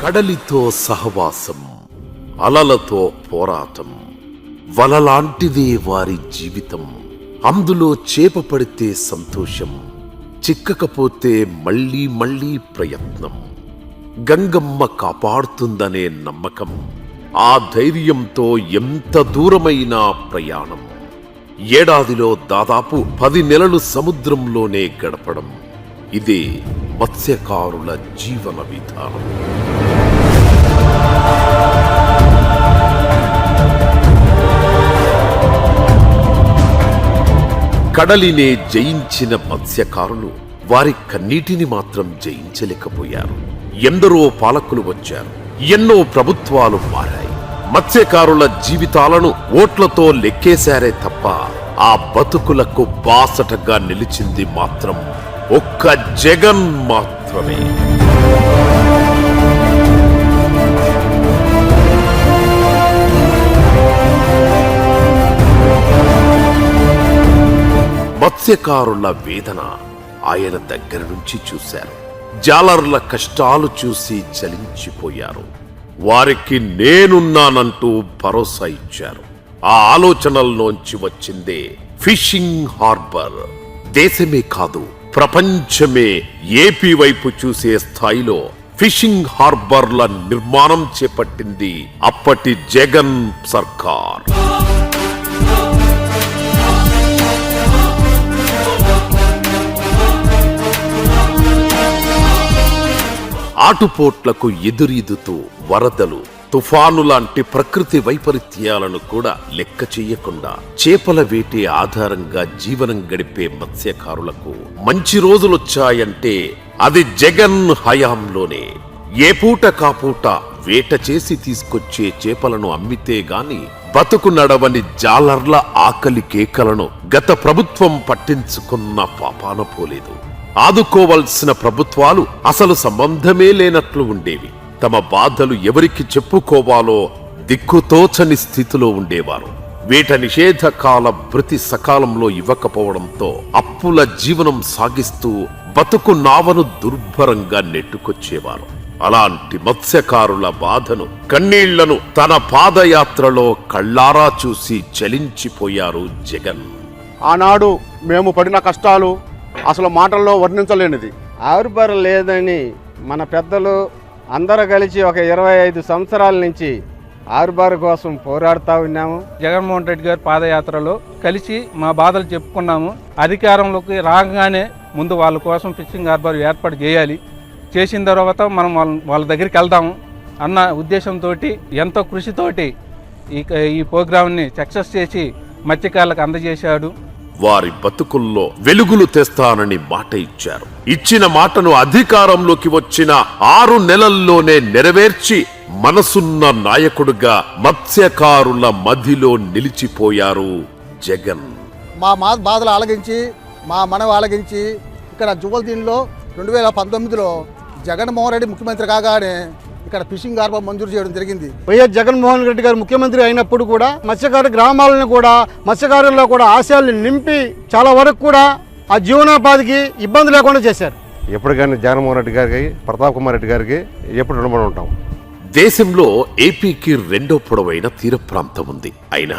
కడలితో సహవాసం, అలలతో పోరాటం, వలలాంటిదే వారి జీవితం. అందులో చేప పడితే సంతోషం, చిక్కకపోతే మళ్ళీ మళ్ళీ ప్రయత్నం. గంగమ్మ కాపాడుతుందనే నమ్మకం, ఆ ధైర్యంతో ఎంత దూరమైనా ప్రయాణం. ఏడాదిలో దాదాపు 10 నెలలు సముద్రంలోనే గడపడం, ఇదే మత్స్యకారుల జీవన విధానం. కడలినే జయించిన మత్స్యకారులు వారి కన్నీటిని మాత్రం జయించలేకపోయారు. ఎందరో పాలకులు వచ్చారు, ఎన్నో ప్రభుత్వాలు మారాయి. మత్స్యకారుల జీవితాలను ఓట్లతో లెక్కేశారే తప్ప ఆ బతుకులకు బాసటగా నిలిచింది మాత్రం ఒక్క జగన్ మాత్రమే. మత్స్యకారుల వేదన ఆయన దగ్గర నుంచి చూశారు. జాలర్ల కష్టాలు చూసి చలించిపోయారు. వారికి నేనున్నానంటూ భరోసా ఇచ్చారు. ఆ ఆలోచనల్లోంచి వచ్చిందే ఫిషింగ్ హార్బర్. దేశమే కాదు, ప్రపంచమే ఏపీ వైపు చూసే స్థాయిలో ఫిషింగ్ హార్బర్ల నిర్మాణం చేపట్టింది అప్పటి జగన్ సర్కార్. ఆటుపోట్లకు ఎదురీదుతూ వరదలు, తుఫాను లాంటి ప్రకృతి వైపరీత్యాలను కూడా లెక్క చెయ్యకుండా చేపల వేటే ఆధారంగా జీవనం గడిపే మత్స్యకారులకు మంచి రోజులొచ్చాయంటే అది జగన్ హయాంలోనే. ఏ పూట కాపూట వేట చేసి తీసుకొచ్చే చేపలను అమ్మితే గాని బతుకు నడవని జాలర్ల ఆకలి కేకలను గత ప్రభుత్వం పట్టించుకున్న పాపాన పోలేదు. ఆదుకోవలసిన ప్రభుత్వాలు అసలు సంబంధమే లేనట్లు ఉండేవి. తమ బాధలు ఎవరికి చెప్పుకోవాలో దిక్కుతోచని స్థితిలో ఉండేవారు. వేట నిషేధ కాల భృతి సకాలంలో ఇవ్వకపోవడంతో అప్పుల జీవనం సాగిస్తూ బతుకు నావను దుర్భరంగా నెట్టుకొచ్చేవారు. అలాంటి మత్స్యకారుల బాధను, కన్నీళ్లను తన పాదయాత్రలో కళ్ళారా చూసి చలించిపోయారు జగన్. ఆనాడు మేము పడిన కష్టాలు అసలు మాటల్లో వర్ణించలేనిది. హార్బర్ లేదని మన పెద్దలు అందరూ కలిసి ఒక 25 సంవత్సరాల నుంచి హార్బర్ కోసం పోరాడుతూ ఉన్నాము. జగన్మోహన్ రెడ్డి గారి పాదయాత్రలో కలిసి మా బాధలు చెప్పుకున్నాము. అధికారంలోకి రాగానే ముందు వాళ్ళ కోసం ఫిషింగ్ హార్బర్ ఏర్పాటు చేయాలి, చేసిన తర్వాత మనం వాళ్ళ దగ్గరికి వెళ్దాము అన్న ఉద్దేశంతో ఎంతో కృషితోటి ఈ ప్రోగ్రాంని సక్సెస్ చేసి మత్స్యకారులకు అందజేశాడు. వారి బతుకుల్లో వెలుగులు తెస్తానని మాట ఇచ్చారు. ఇచ్చిన మాటను అధికారంలోకి వచ్చిన 6 నెలల్లోనే నెరవేర్చి మనసున్న నాయకుడుగా మత్స్యకారుల మధ్యలో నిలిచిపోయారు జగన్. మా బాధలు ఆలగించి, మా మనవి ఆలగించి ఇక్కడ జువల్దీన్లో 2019లో జగన్మోహన్ రెడ్డి ముఖ్యమంత్రి కాగానే ఇక్కడ ఫిషింగ్ హార్బర్ మంజూరు చేయడం జరిగింది. వైఎస్ జగన్మోహన్ రెడ్డి గారు ముఖ్యమంత్రి అయినప్పుడు కూడా మత్స్యకారు గ్రామాలను కూడా, మత్స్యకారుల్లో కూడా ఆశయాలను నింపి చాలా వరకు కూడా ఆ జీవనోపాధికి ఇబ్బంది లేకుండా చేశారు. ఎప్పుడు కానీ జగన్మోహన్ రెడ్డి గారికి, ప్రతాప్ కుమార్ రెడ్డి గారికి ఎప్పుడు రుణపడి ఉంటాం. దేశంలో ఏపీకి 2వ పొడవైన తీర ప్రాంతం ఉంది. అయినా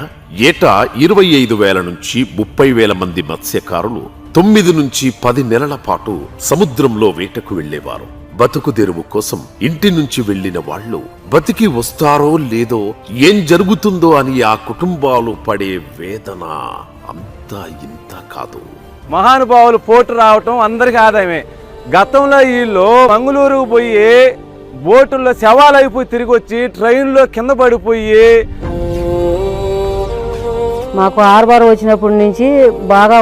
ఏటా 25,000 నుంచి 30,000 మంది మత్స్యకారులు 9 నుంచి 10 నెలల పాటు సముద్రంలో వేటకు వెళ్లేవారు. బతుకు తెరువు కోసం ఇంటి నుంచి వెళ్లిన వాళ్ళు బతికి వస్తారో లేదో, ఏం జరుగుతుందో అని ఆ కుటుంబాలు పడే వేదన అంతా ఇంత కాదు. మహానుభావులు పోటు రావటం అందరికీ ఆదాయమే. గతంలో వీళ్ళు మంగళూరుకు పోయి బోటుల్లో శవాలు అయిపోయి తిరిగి వచ్చి ట్రైన్లో కింద పడిపోయి. మాకు హార్బర్ వచ్చినప్పటి నుంచి బాగా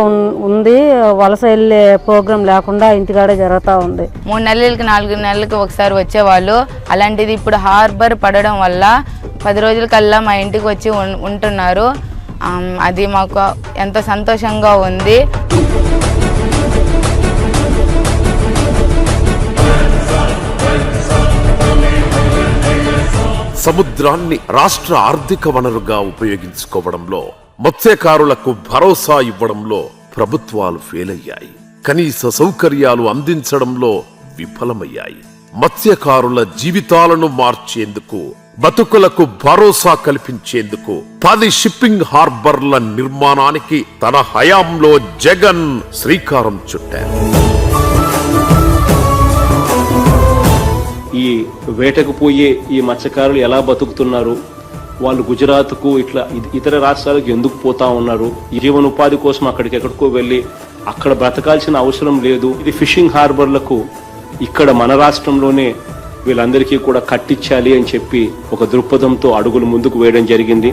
ఉంది. వలస వెళ్ళే ప్రోగ్రాం లేకుండా ఇంటికాడే జరుగుతూ ఉంది. 3 నెలలకి 4 నెలలకి ఒకసారి వచ్చేవాళ్ళు. అలాంటిది ఇప్పుడు హార్బర్ పడడం వల్ల 10 రోజులకల్లా మా ఇంటికి వచ్చి ఉంటున్నారు. అది మాకు ఎంతో సంతోషంగా ఉంది. సముద్రాన్ని రాష్ట్ర ఆర్థిక వనరుగా ఉపయోగించుకోవడంలో, మత్స్యకారులకు భరోసా ఇవ్వడంలో ప్రభుత్వాలు ఫెయిల్ అయ్యాయి. కనీస సౌకర్యాలు అందించడంలో విఫలమయ్యాయి. మత్స్యకారుల జీవితాలను మార్చేందుకు, బతుకులకు భరోసా కల్పించేందుకు 10 షిప్పింగ్ హార్బర్ల నిర్మాణానికి తన హయాంలో జగన్ శ్రీకారం చుట్టారు. ఈ వేటకు పోయే ఈ మత్స్యకారులు ఎలా బతుకుతున్నారు, వాళ్ళు గుజరాత్కు ఇట్లా ఇతర రాష్ట్రాలకు ఎందుకు పోతా ఉన్నారు, జీవనోపాధి కోసం ఎక్కడికో వెళ్ళి అక్కడ బ్రతకాల్సిన అవసరం లేదు. ఇది ఫిషింగ్ హార్బర్లకు ఇక్కడ మన రాష్ట్రంలోనే వీళ్ళందరికీ కూడా కట్టించాలి అని చెప్పి ఒక దృక్పథంతో అడుగులు ముందుకు వేయడం జరిగింది.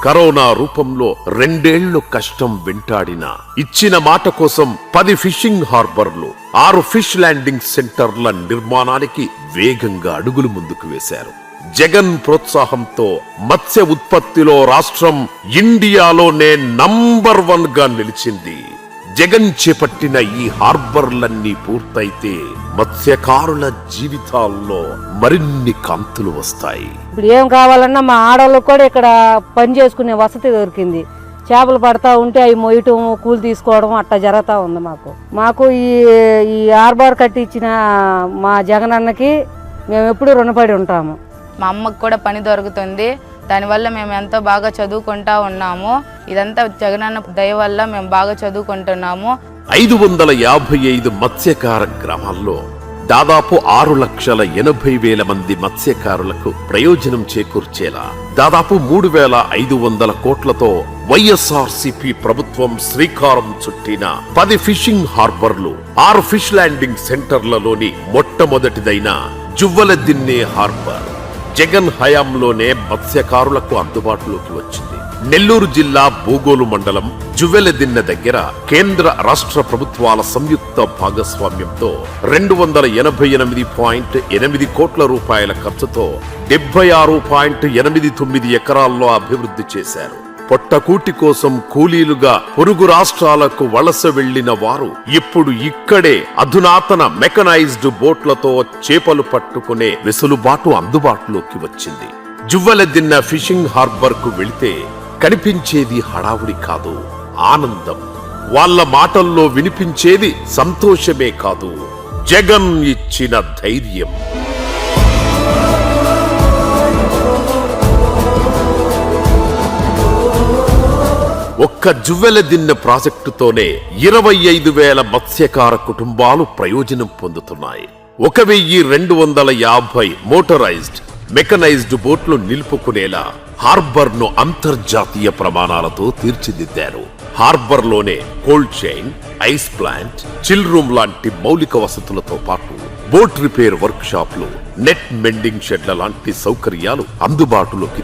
కరోనా రూపంలో 2 ఏళ్లు కష్టం వెంటాడిన ఇచ్చిన మాట కోసం 10 ఫిషింగ్ హార్బర్లు, 6 ఫిష్ ల్యాండింగ్ సెంటర్ల నిర్మాణానికి వేగంగా అడుగులు ముందుకు వేశారు. జగన్ ప్రోత్సాహంతో మత్స్య ఉత్పత్తిలో రాష్ట్రం ఇండియాలోనే నంబర్ 1 గా నిలిచింది. జగన్ చేపట్టిన ఈ హార్బర్లన్నీ పూర్తయితే మత్స్యకారుల జీవితాల్లో మరిన్ని కాంతులు వస్తాయి. ఇప్పుడు ఏం కావాలన్నా మా ఆడవాళ్ళకు కూడా ఇక్కడ పని చేసుకునే వసతి దొరికింది. చేపలు పడతా ఉంటే అవి మొయ్యటం, కూలి తీసుకోవడం అట్లా జరుగుతూ ఉంది. మాకు ఈ హార్బర్ కట్టించిన మా జగనన్నకి మేము ఎప్పుడు రుణపడి ఉంటాము. మా అమ్మకు కూడా పని దొరుకుతుంది. దానివల్ల మేము ఎంతో బాగా చదువుకుంటా ఉన్నాము. ఇదంతా జగనన్న దయ వల్ల మేము బాగా చదువుకుంటున్నాము. 555 మత్స్యకార గ్రామాల్లో దాదాపు 6,80,000 మంది మత్స్యకారులకు ప్రయోజనం చేకూర్చేలా దాదాపు 3,500 కోట్లతో వైఎస్ఆర్సీపీ ప్రభుత్వం శ్రీకారం చుట్టిన 10 ఫిషింగ్ హార్బర్లు, 6 ఫిష్ ల్యాండింగ్ సెంటర్లలోని మొట్టమొదటిదైన జువ్వలదిన్నె హార్బర్ జగన్ హయాంలోనే మత్స్యకారులకు అందుబాటులోకి వచ్చింది. నెల్లూరు జిల్లా బోగోలు మండలం జువ్వెలదిన్నె దగ్గర కేంద్ర రాష్ట్ర ప్రభుత్వాల సంయుక్త భాగస్వామ్యంతో 288.8 కోట్ల రూపాయల ఖర్చుతో 76.89 ఎకరాల్లో అభివృద్ధి చేశారు. పొట్టకూటి కోసం కూలీలుగా పొరుగు రాష్ట్రాలకు వలస వెళ్లిన వారు ఇప్పుడు ఇక్కడే అధునాతన మెకనైజ్డ్ బోట్లతో చేపలు పట్టుకునే వెసులుబాటు అందుబాటులోకి వచ్చింది. జువ్వలదిన్నె ఫిషింగ్ హార్బర్ కు వెళితే కనిపించేది హడావుడి కాదు, ఆనందం. వాళ్ళ మాటల్లో వినిపించేది సంతోషమే కాదు, జగన్ ఇచ్చిన ధైర్యం. ఒక్క జువ్వెలదిన్నె ప్రాజెక్టుతోనే 25,000 మత్స్యకార కుటుంబాలు ప్రయోజనం పొందుతున్నాయి. 1,250 మోటరైజ్డ్, మెకనైజ్డ్ బోట్లు నిలుపుకునేలా హార్బర్ ను అంతర్జాతీయ ప్రమాణాలతో తీర్చిదిద్దారు. హార్బర్ లోనే cold chain, ice plant, chill room లాంటి మౌలిక వసతులతో పాటు బోట్ రిపేర్ వర్క్ షాప్లు, నెట్ మెండింగ్ షెడ్ల లాంటి సౌకర్యాలు అందుబాటులోకి